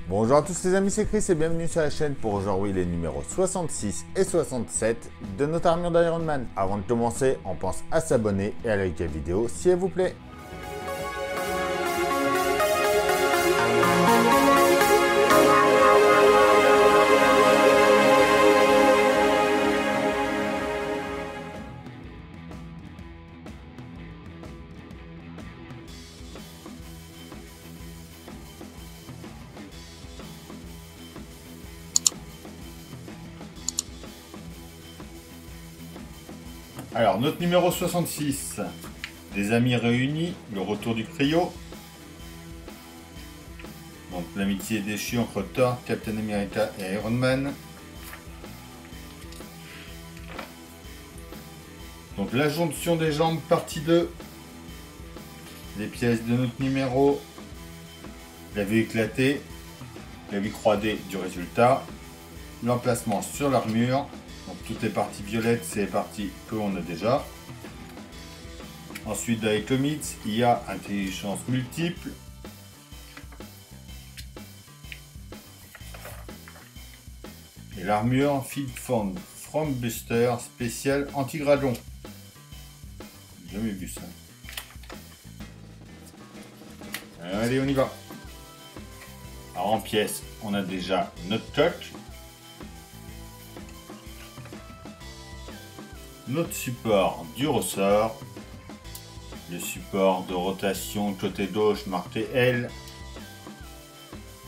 Bonjour à tous les amis, c'est Chris et bienvenue sur la chaîne pour aujourd'hui les numéros 66 et 67 de notre armure d'Iron Man. Avant de commencer, on pense à s'abonner et à liker la vidéo si elle vous plaît. Alors, notre numéro 66, des amis réunis, le retour du cryo. Donc, l'amitié déchue entre Thor, Captain America et Iron Man. Donc, la jonction des jambes, partie 2. Les pièces de notre numéro. La vue éclatée. La vue 3D du résultat. L'emplacement sur l'armure. Donc toutes les parties violettes, c'est les parties que l'on a déjà. Ensuite, avec le mix, il y a intelligence multiple. Et l'armure Field From Buster spécial anti-gradon. J'ai jamais vu ça. Allez, on y va. Alors en pièces, on a déjà notre coque. Notre support du ressort, le support de rotation côté gauche marqué L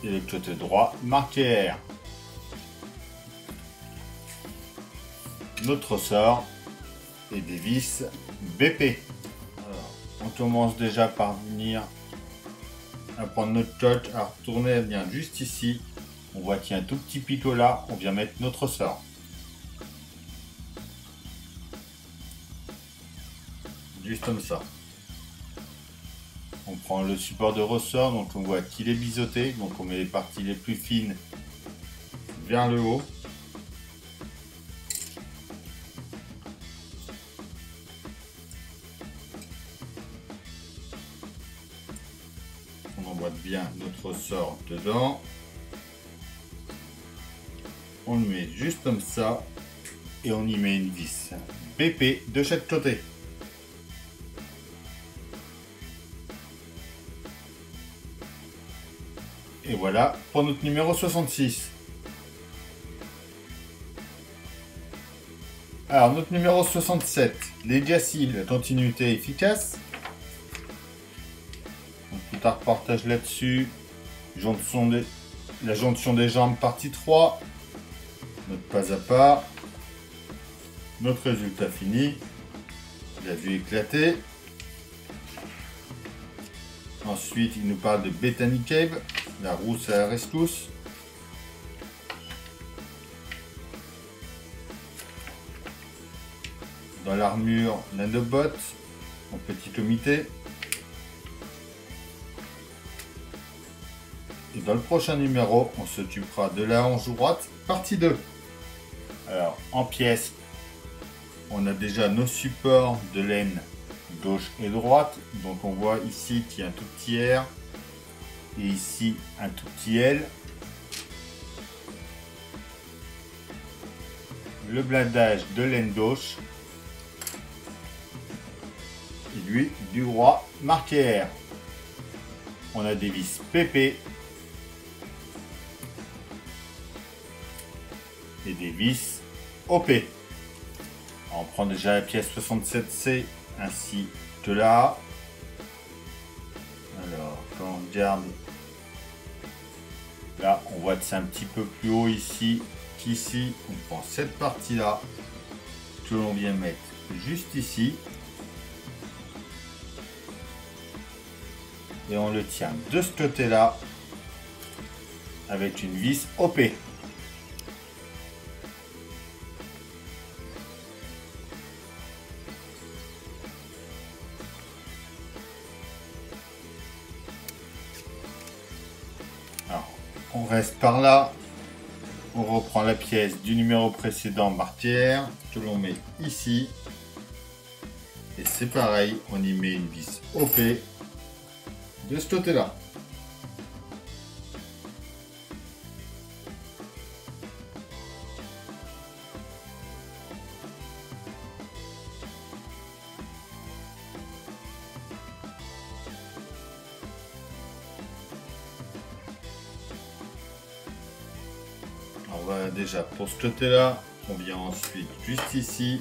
et le côté droit marqué R. Notre ressort et des vis BP. Alors, on commence déjà par venir à prendre notre coque, à retourner, elle vient juste ici. On voit qu'il y a un tout petit picot là, on vient mettre notre ressort. Juste comme ça. On prend le support de ressort, donc on voit qu'il est biseauté, donc on met les parties les plus fines vers le haut. On emboîte bien notre ressort dedans. On le met juste comme ça et on y met une vis BP de chaque côté. Et voilà pour notre numéro 66. Alors notre numéro 67, Legacy, la continuité efficace. Donc, tout un reportage là-dessus. La jonction des jambes partie 3. Notre pas à pas. Notre résultat fini. La vue éclatée. Ensuite, il nous parle de Bethany Cave, la rousse à la rescousse. Dans l'armure, Nanobot, en petit comité. Et dans le prochain numéro, on s'occupera de la hanche droite, partie 2. Alors, en pièces, on a déjà nos supports de laine gauche et droite. Donc on voit ici qu'il y a un tout petit R et ici un tout petit L. Le blindage de laine gauche et lui du droit marqué R. On a des vis PP et des vis OP. On prend déjà la pièce 67C ainsi que là. Alors, quand on regarde, là, on voit que c'est un petit peu plus haut ici qu'ici. On prend cette partie-là que l'on vient mettre juste ici. Et on le tient de ce côté-là avec une vis OP. Alors, on reste par là, on reprend la pièce du numéro précédent marqué R que l'on met ici et c'est pareil, on y met une vis OP de ce côté là. voilà, déjà pour ce côté-là, on vient ensuite juste ici.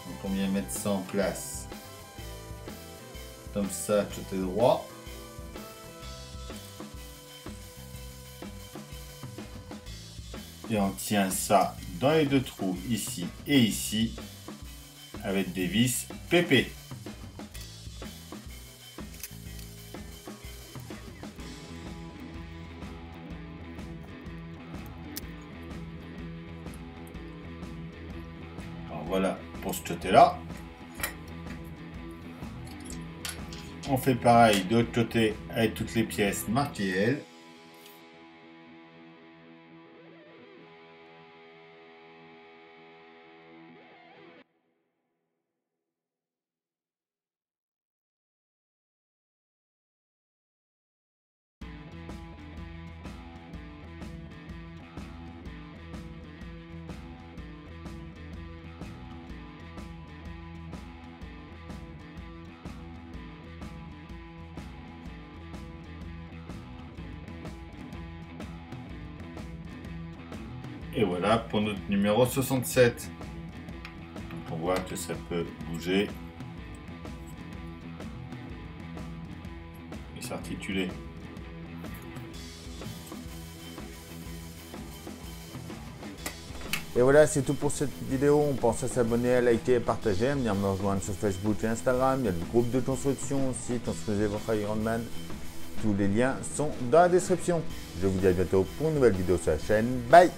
Donc on vient mettre ça en place. Comme ça, côté droit. Et on tient ça dans les deux trous, ici et ici, avec des vis PP. Alors voilà pour ce côté-là. On fait pareil de l'autre côté avec toutes les pièces marquées L. Et voilà pour notre numéro 67. Donc on voit que ça peut bouger et s'articuler. Et voilà, c'est tout pour cette vidéo. On pense à s'abonner, à liker, à partager, à venir me rejoindre sur Facebook et Instagram. Il y a le groupe de construction aussi, construisez votre Ironman. Tous les liens sont dans la description. Je vous dis à bientôt pour une nouvelle vidéo sur la chaîne. Bye!